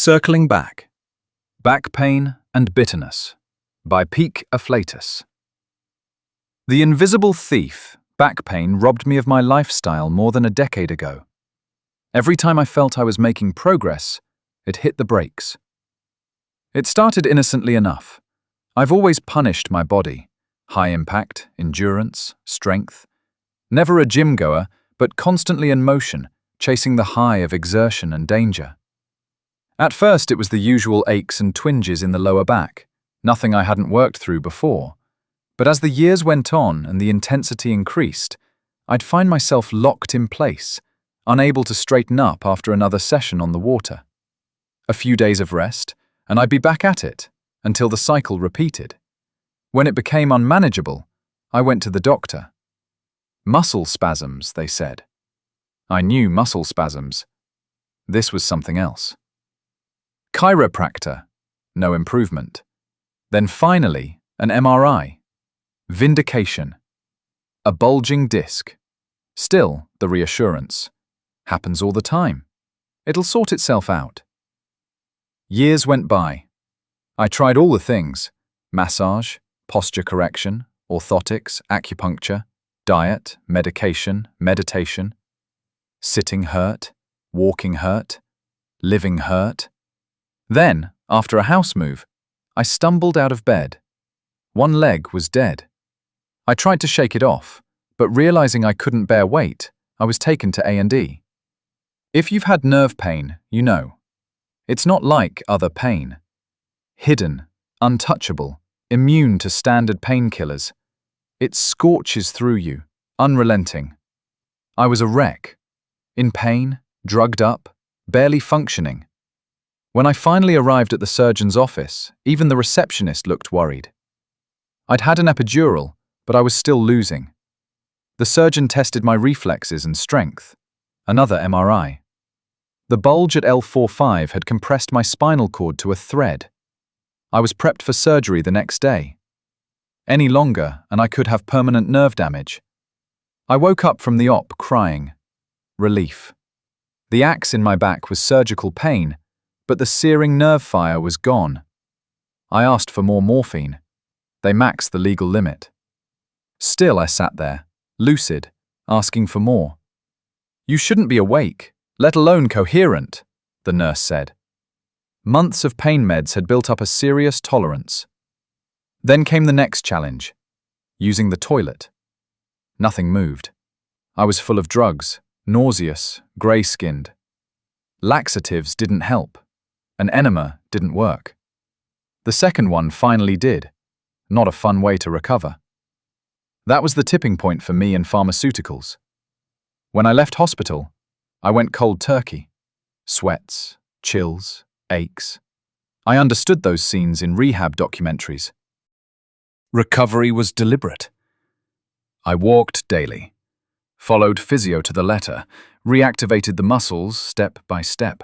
Circling back. Back Pain and Bitterness by Peak Afflatus. The invisible thief, back pain, robbed me of my lifestyle more than a decade ago. Every time I felt I was making progress, it hit the brakes. It started innocently enough. I've always punished my body. High impact, endurance, strength. Never a gym goer, but constantly in motion, chasing the high of exertion and danger. At first it was the usual aches and twinges in the lower back, nothing I hadn't worked through before. But as the years went on and the intensity increased, I'd find myself locked in place, unable to straighten up after another session on the water. A few days of rest, and I'd be back at it, until the cycle repeated. When it became unmanageable, I went to the doctor. Muscle spasms, they said. I knew muscle spasms. This was something else. Chiropractor, no improvement. Then finally, an MRI. Vindication. A bulging disc. Still, the reassurance. Happens all the time. It'll sort itself out. Years went by. I tried all the things: massage, posture correction, orthotics, acupuncture, diet, medication, meditation. Sitting hurt, walking hurt, living hurt. Then, after a house move, I stumbled out of bed. One leg was dead. I tried to shake it off, but realizing I couldn't bear weight, I was taken to A&E. If you've had nerve pain, you know. It's not like other pain. Hidden, untouchable, immune to standard painkillers. It scorches through you, unrelenting. I was a wreck. In pain, drugged up, barely functioning. When I finally arrived at the surgeon's office, even the receptionist looked worried. I'd had an epidural, but I was still losing. The surgeon tested my reflexes and strength. Another MRI. The bulge at L45 had compressed my spinal cord to a thread. I was prepped for surgery the next day. Any longer, and I could have permanent nerve damage. I woke up from the op crying. Relief. The axe in my back was surgical pain, but the searing nerve fire was gone. I asked for more morphine. They maxed the legal limit. Still I sat there, lucid, asking for more. You shouldn't be awake, let alone coherent, the nurse said. Months of pain meds had built up a serious tolerance. Then came the next challenge, using the toilet. Nothing moved. I was full of drugs, nauseous, grey-skinned. Laxatives didn't help. An enema didn't work. The second one finally did. Not a fun way to recover. That was the tipping point for me in pharmaceuticals. When I left hospital, I went cold turkey. Sweats, chills, aches. I understood those scenes in rehab documentaries. Recovery was deliberate. I walked daily, followed physio to the letter, reactivated the muscles step by step.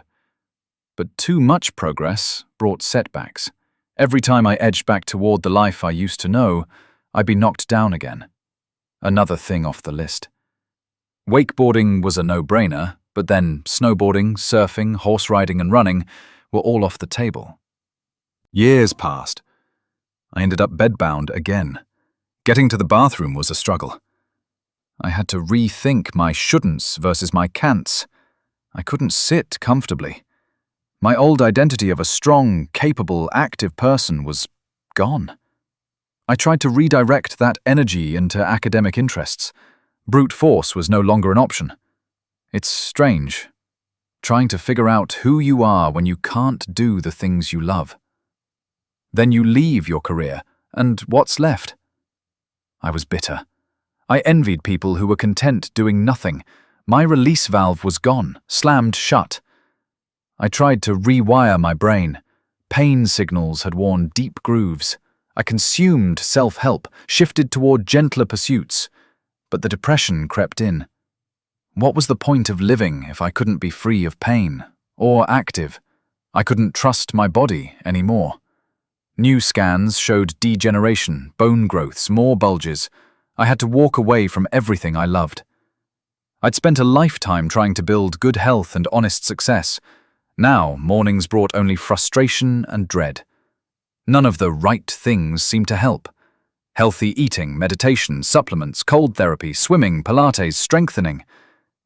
But too much progress brought setbacks. Every time I edged back toward the life I used to know, I'd be knocked down again. Another thing off the list. Wakeboarding was a no-brainer, but then snowboarding, surfing, horse riding and running were all off the table. Years passed. I ended up bedbound again. Getting to the bathroom was a struggle. I had to rethink my shouldn'ts versus my can'ts. I couldn't sit comfortably. My old identity of a strong, capable, active person was gone. I tried to redirect that energy into academic interests. Brute force was no longer an option. It's strange, trying to figure out who you are when you can't do the things you love. Then you leave your career, and what's left? I was bitter. I envied people who were content doing nothing. My release valve was gone, slammed shut. I tried to rewire my brain. Pain signals had worn deep grooves. I consumed self-help, shifted toward gentler pursuits. But the depression crept in. What was the point of living if I couldn't be free of pain, or active? I couldn't trust my body anymore. New scans showed degeneration, bone growths, more bulges. I had to walk away from everything I loved. I'd spent a lifetime trying to build good health and honest success. Now, mornings brought only frustration and dread. None of the right things seemed to help. Healthy eating, meditation, supplements, cold therapy, swimming, Pilates, strengthening.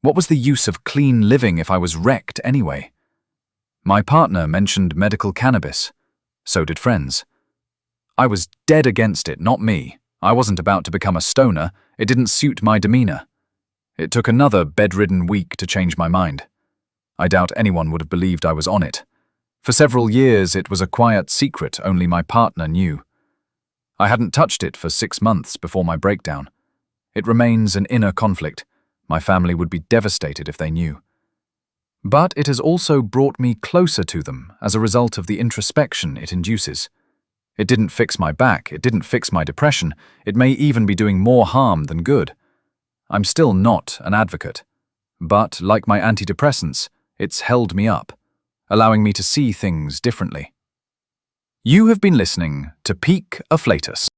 What was the use of clean living if I was wrecked anyway? My partner mentioned medical cannabis. So did friends. I was dead against it, not me. I wasn't about to become a stoner. It didn't suit my demeanor. It took another bedridden week to change my mind. I doubt anyone would have believed I was on it. For several years, it was a quiet secret only my partner knew. I hadn't touched it for 6 months before my breakdown. It remains an inner conflict. My family would be devastated if they knew. But it has also brought me closer to them as a result of the introspection it induces. It didn't fix my back, it didn't fix my depression, it may even be doing more harm than good. I'm still not an advocate, but like my antidepressants, it's held me up, allowing me to see things differently. You have been listening to Peak Afflatus.